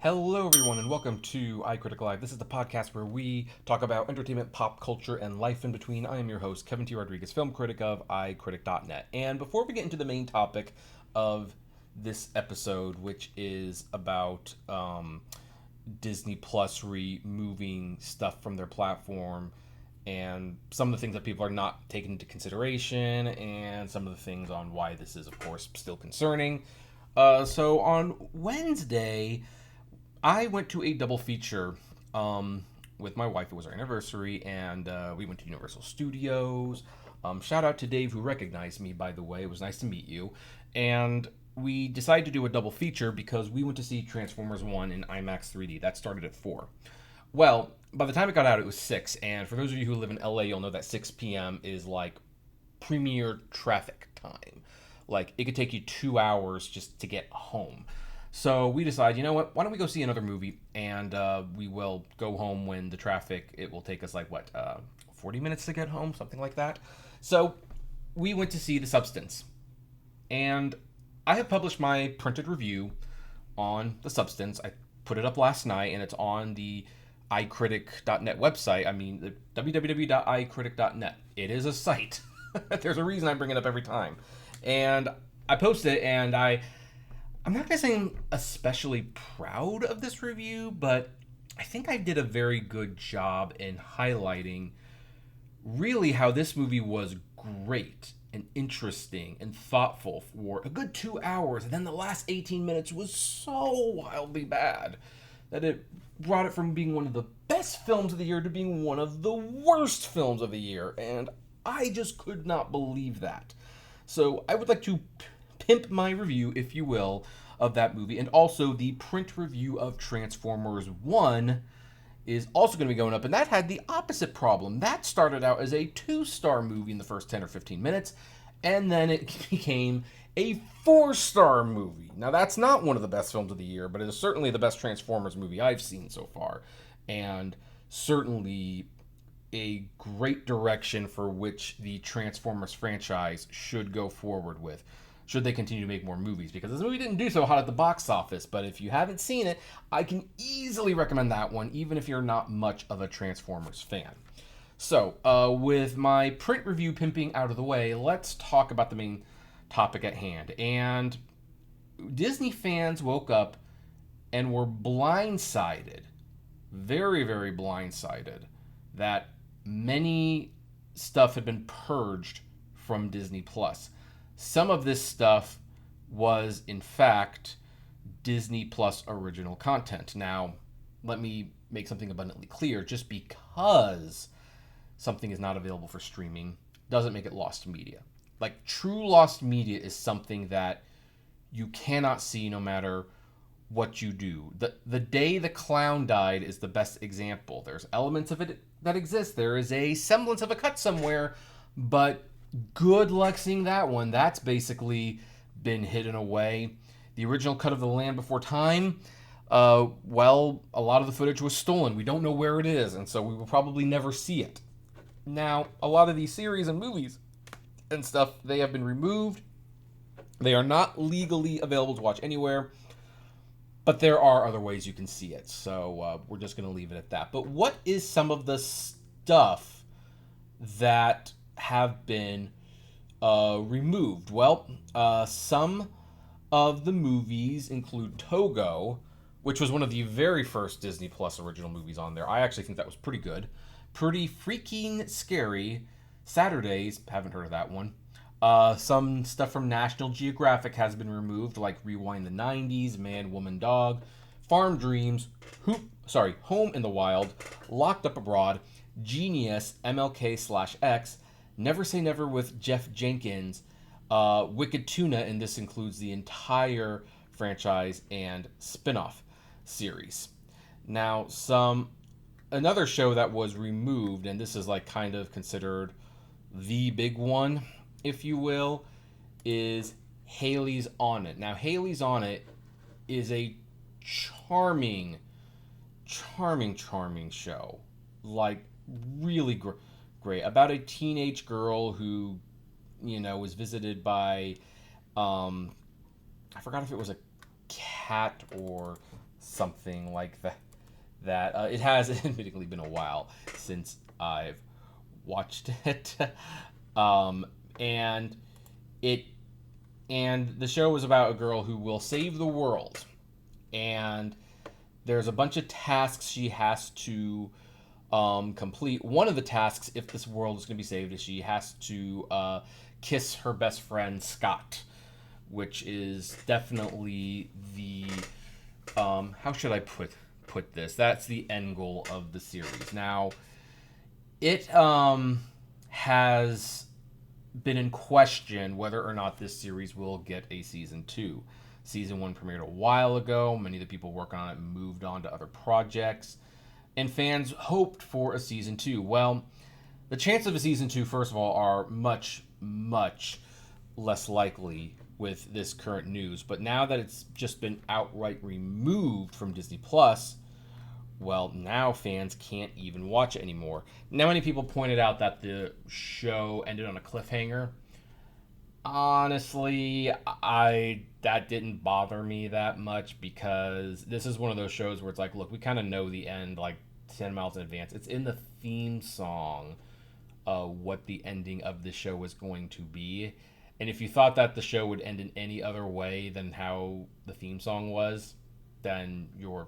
Hello, everyone, and welcome to iCritic Live. This is the podcast where we talk about entertainment, pop culture, and life in between. I am your host, Kevin T. Rodriguez, film critic of iCritic.net. And before we get into the main topic of this episode, which is about Disney Plus removing stuff from their platform and some of the things that people are not taking into consideration, and some of the things on why this is, of course, still concerning. So on Wednesday, I went to a double feature with my wife. It was our anniversary, and we went to Universal Studios. Shout out to Dave, who recognized me, by the way. It was nice to meet you. And we decided to do a double feature because we went to see Transformers 1 in IMAX 3D. That started at 4. Well, by the time it got out, it was 6. And for those of you who live in LA, you'll know that 6 p.m. is like premier traffic time. Like, it could take you 2 hours just to get home. So we decided, you know what? Why don't we go see another movie, and we will go home when the traffic. It will take us 40 minutes to get home, something like that. So we went to see The Substance, and I have published my printed review on The Substance. I put it up last night, and it's on the iCritic.net website. I mean, the www.icritic.net. It is a site. There's a reason I bring it up every time, and I posted it, and I'm not going to say I'm especially proud of this review, but I think I did a very good job in highlighting really how this movie was great and interesting and thoughtful for a good 2 hours. And then the last 18 minutes was so wildly bad that it brought it from being one of the best films of the year to being one of the worst films of the year. And I just could not believe that. So I would like to pimp my review, if you will, of that movie. And also the print review of Transformers 1 is also going to be going up. And that had the opposite problem. That started out as a 2-star movie in the first 10 or 15 minutes. And then it became a 4-star movie. Now, that's not one of the best films of the year, but it is certainly the best Transformers movie I've seen so far. And certainly a great direction for which the Transformers franchise should go forward with, should they continue to make more movies, because this movie didn't do so hot at the box office. But if you haven't seen it, I can easily recommend that one, even if you're not much of a Transformers fan. So with my print review pimping out of the way, let's talk about the main topic at hand. And Disney fans woke up and were blindsided, very, very blindsided, that many stuff had been purged from Disney Plus. Some of this stuff was, in fact, Disney Plus original content. Now, let me make something abundantly clear. Just because something is not available for streaming doesn't make it lost media. Like, true lost media is something that you cannot see no matter what you do. The Day the Clown Died is the best example. There's elements of it that exist. There is a semblance of a cut somewhere, but good luck seeing that one. That's basically been hidden away. The original cut of The Land Before Time, a lot of the footage was stolen. We don't know where it is, and so we will probably never see it. Now, a lot of these series and movies and stuff, they have been removed. They are not legally available to watch anywhere, but there are other ways you can see it. So we're just going to leave it at that. But what is some of the stuff that have been removed? Well, some of the movies include Togo, which was one of the very first Disney Plus original movies on there. I actually think that was pretty good. Pretty freaking scary. Saturdays, haven't heard of that one. Some stuff from National Geographic has been removed, like Rewind the 90s, Man, Woman, Dog, Farm Dreams, Home in the Wild, Locked Up Abroad, Genius, MLK/X, Never Say Never with Jeff Jenkins, Wicked Tuna, and this includes the entire franchise and spin-off series. Now, another show that was removed, and this is like kind of considered the big one, if you will, is Hailey's On It. Now, Hailey's On It is a charming show. Like, really great. About a teenage girl who, was visited by, I forgot if it was a cat or something like that. It has admittedly been a while since I've watched it. And it and the show is about a girl who will save the world, and there's a bunch of tasks she has to complete. One of the tasks, if this world is going to be saved, is she has to kiss her best friend Scott, which is definitely the how should I put this? That's the end goal of the series. Now, it has been in question whether or not this series will get a season 2. Season 1 premiered a while ago. Many of the people working on it moved on to other projects, and fans hoped for a season 2. Well, the chances of a season 2, first of all, are much, much less likely with this current news. But now that it's just been outright removed from Disney Plus, well, now fans can't even watch it anymore. Now, many people pointed out that the show ended on a cliffhanger. Honestly, that didn't bother me that much, because this is one of those shows where it's like, look, we kind of know the end like 10 miles in advance. It's in the theme song what the ending of the show was going to be. And if you thought that the show would end in any other way than how the theme song was, then you're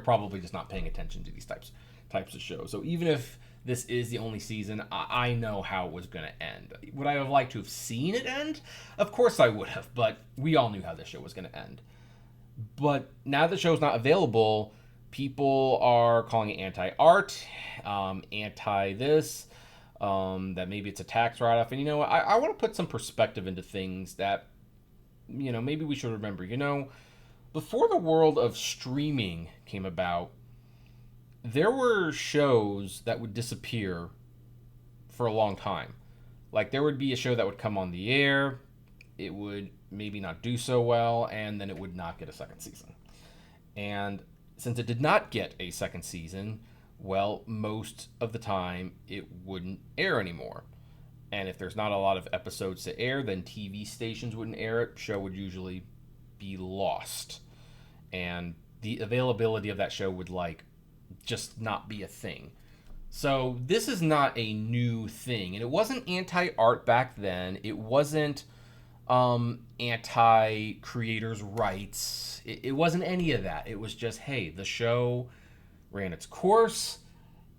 probably just not paying attention to these types of shows. So even if this is the only season, I know how it was going to end. Would I have liked to have seen it end? Of course I would have, but we all knew how this show was going to end. But now the show's not available, people are calling it anti-art, anti-this, that maybe it's a tax write-off. And I want to put some perspective into things that, maybe we should remember. Before the world of streaming came about, there were shows that would disappear for a long time. Like, there would be a show that would come on the air, it would maybe not do so well, and then it would not get a second season. And since it did not get a second season, well, most of the time it wouldn't air anymore. And if there's not a lot of episodes to air, then TV stations wouldn't air it. Show would usually be lost. And the availability of that show would just not be a thing. So this is not a new thing, and it wasn't anti-art back then. It wasn't anti-creators' rights. It wasn't any of that. It was just, hey, the show ran its course.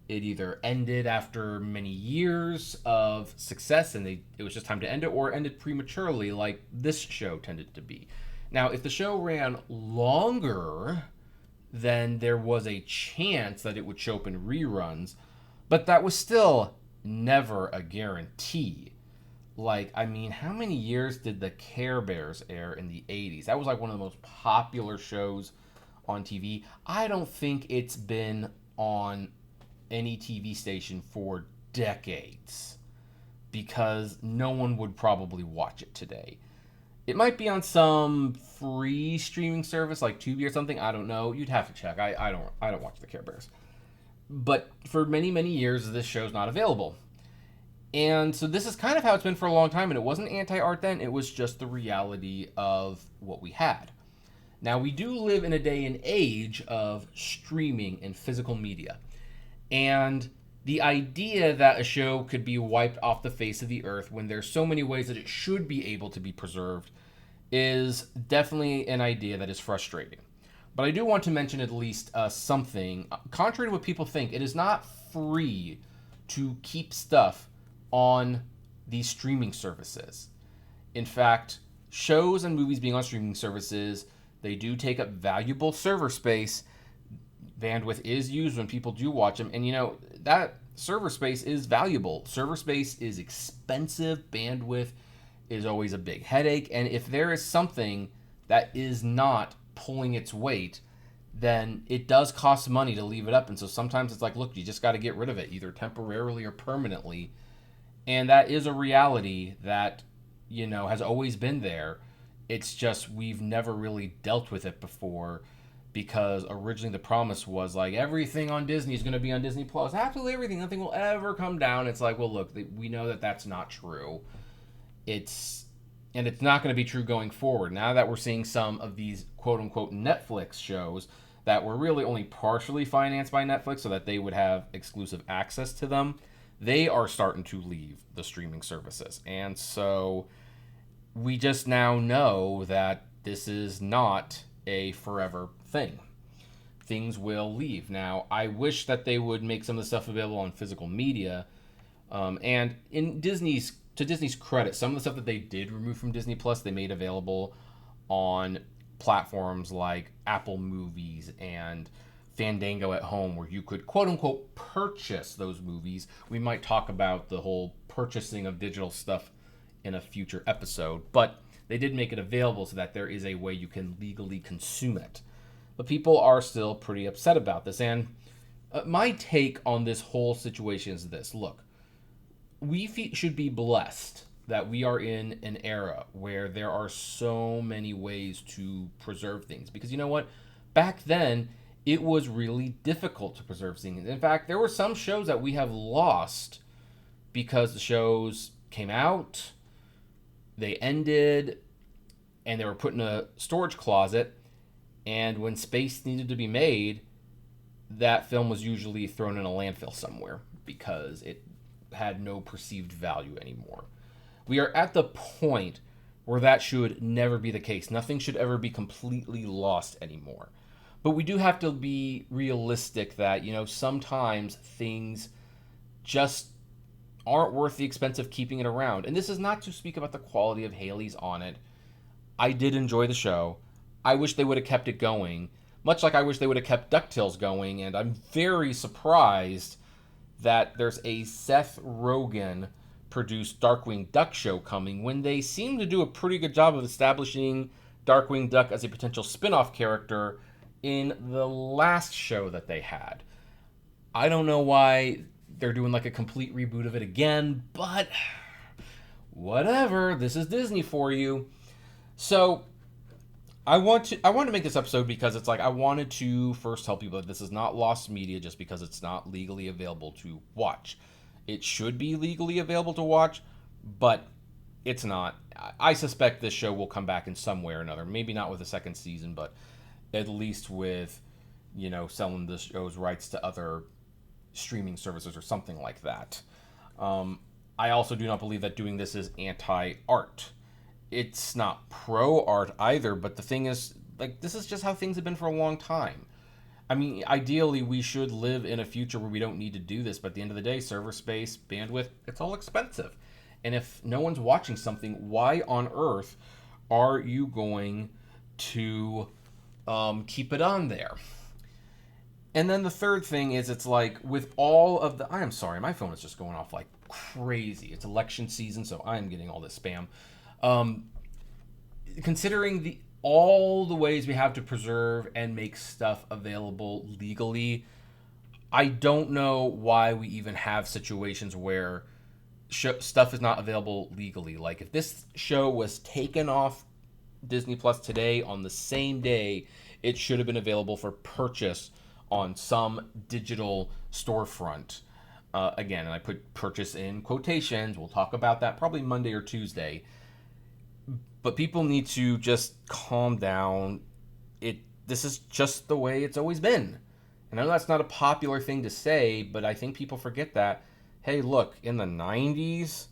It either ended after many years of success and it was just time to end it, or ended prematurely like this show tended to be. Now, if the show ran longer, then there was a chance that it would show up in reruns, but that was still never a guarantee. How many years did the Care Bears air in the 80s? That was one of the most popular shows on TV. I don't think it's been on any TV station for decades, because no one would probably watch it today. It might be on some free streaming service like Tubi or something. I don't know. You'd have to check. I don't watch the Care Bears. But for many, many years, this show's not available. And so this is kind of how it's been for a long time. And it wasn't anti-art then. It was just the reality of what we had. Now, we do live in a day and age of streaming and physical media. And the idea that a show could be wiped off the face of the earth when there's so many ways that it should be able to be preserved is definitely an idea that is frustrating. But I do want to mention at least something. Contrary to what people think, it is not free to keep stuff on these streaming services. In fact, shows and movies being on streaming services, they do take up valuable server space. Bandwidth is used when people do watch them, and that server space is valuable. Server space is expensive. Bandwidth is always a big headache, and if there is something that is not pulling its weight, then it does cost money to leave it up. And so sometimes it's like, look, you just got to get rid of it, either temporarily or permanently. And that is a reality that has always been there. It's just we've never really dealt with it before, because originally the promise was everything on Disney is going to be on Disney Plus. Absolutely everything. Nothing will ever come down. It's well, look, we know that that's not true. It's And it's not going to be true going forward. Now that we're seeing some of these quote unquote Netflix shows that were really only partially financed by Netflix so that they would have exclusive access to them, they are starting to leave the streaming services. And so we just now know that this is not a forever thing. Things will leave. Now, I wish that they would make some of the stuff available on physical media. And in Disney's credit, some of the stuff that they did remove from Disney Plus, they made available on platforms like Apple Movies and Fandango at Home, where you could quote unquote purchase those movies. We might talk about the whole purchasing of digital stuff in a future episode, but they did make it available so that there is a way you can legally consume it. But people are still pretty upset about this. And my take on this whole situation is this. Look, we should be blessed that we are in an era where there are so many ways to preserve things. Because you know what? Back then, it was really difficult to preserve things. In fact, there were some shows that we have lost because the shows came out, they ended, and they were put in a storage closet. And when space needed to be made, that film was usually thrown in a landfill somewhere because it had no perceived value anymore. We are at the point where that should never be the case. Nothing should ever be completely lost anymore. But we do have to be realistic that, sometimes things just aren't worth the expense of keeping it around. And this is not to speak about the quality of Hailey's on it. I did enjoy the show. I wish they would have kept it going, much like I wish they would have kept DuckTales going. And I'm very surprised that there's a Seth Rogen produced Darkwing Duck show coming when they seem to do a pretty good job of establishing Darkwing Duck as a potential spin-off character in the last show that they had. I don't know why they're doing like a complete reboot of it again, but whatever. This is Disney for you. So I want to make this episode because it's like I wanted to first tell people that this is not lost media just because it's not legally available to watch. It should be legally available to watch, but it's not. I suspect this show will come back in some way or another. Maybe not with a second season, but at least with, selling the show's rights to other streaming services or something like that. I also do not believe that doing this is anti-art. It's not pro-art either, but the thing is, this is just how things have been for a long time. I mean, ideally, we should live in a future where we don't need to do this, but at the end of the day, server space, bandwidth, it's all expensive. And if no one's watching something, why on earth are you going to keep it on there? And then the third thing is, it's like, with all of the... I'm sorry, my phone is just going off like crazy. It's election season, so I'm getting all this spam. Considering all the ways we have to preserve and make stuff available legally, I don't know why we even have situations where stuff is not available legally. Like, if this show was taken off Disney Plus today, on the same day, it should have been available for purchase on some digital storefront. Again, and I put purchase in quotations. We'll talk about that probably Monday or Tuesday. But people need to just calm down. This is just the way it's always been. And I know that's not a popular thing to say, but I think people forget that. Hey, look, in the 90s,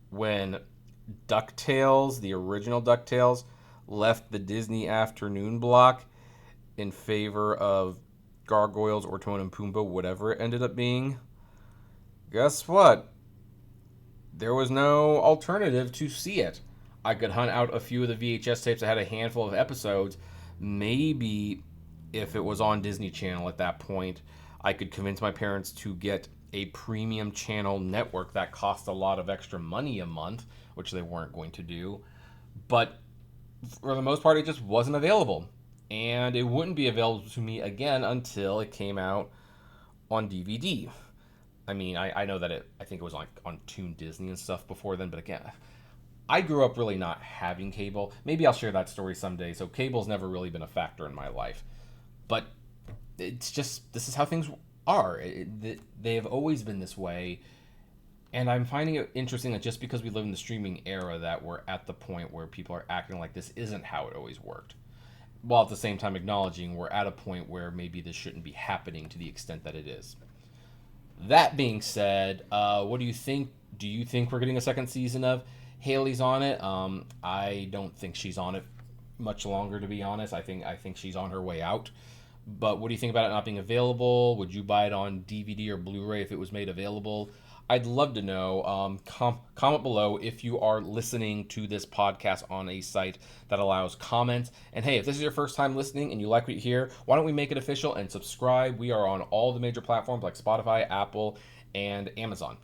when DuckTales, the original DuckTales, left the Disney afternoon block in favor of Gargoyles or Timon and Pumbaa, whatever it ended up being, guess what? There was no alternative to see it. I could hunt out a few of the VHS tapes that had a handful of episodes. Maybe if it was on Disney Channel at that point, I could convince my parents to get a premium channel network that cost a lot of extra money a month, which they weren't going to do. But for the most part, it just wasn't available. And it wouldn't be available to me again until it came out on DVD. I mean, I know that I think it was on Toon Disney and stuff before then, but again, I grew up really not having cable. Maybe I'll share that story someday. So cable's never really been a factor in my life. But it's just, this is how things are. They have always been this way. And I'm finding it interesting that just because we live in the streaming era, that we're at the point where people are acting like this isn't how it always worked, while at the same time acknowledging we're at a point where maybe this shouldn't be happening to the extent that it is. That being said, what do you think? Do you think we're getting a second season of Hailey's on it? I don't think she's on it much longer, to be honest. I think she's on her way out. But what do you think about it not being available? Would you buy it on DVD or Blu-ray if it was made available? I'd love to know. Comment below if you are listening to this podcast on a site that allows comments. And hey, if this is your first time listening and you like what you hear, why don't we make it official and subscribe? We are on all the major platforms like Spotify, Apple, and Amazon.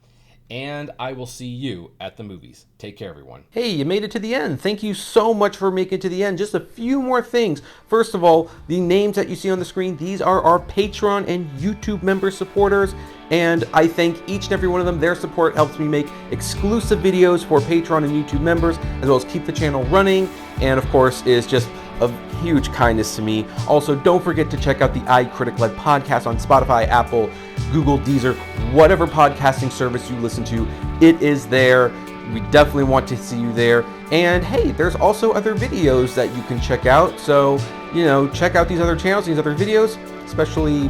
And I will see you at the movies. Take care, everyone. Hey, you made it to the end. Thank you so much for making it to the end. Just a few more things. First of all, the names that you see on the screen, these are our Patreon and YouTube member supporters. And I thank each and every one of them. Their support helps me make exclusive videos for Patreon and YouTube members, as well as keep the channel running. And of course, is just of huge kindness to me. Also, don't forget to check out the iCritic-led podcast on Spotify, Apple, Google, Deezer, whatever podcasting service you listen to, it is there. We definitely want to see you there. And hey, there's also other videos that you can check out. So, check out these other channels, these other videos, especially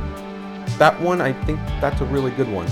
that one. I think that's a really good one.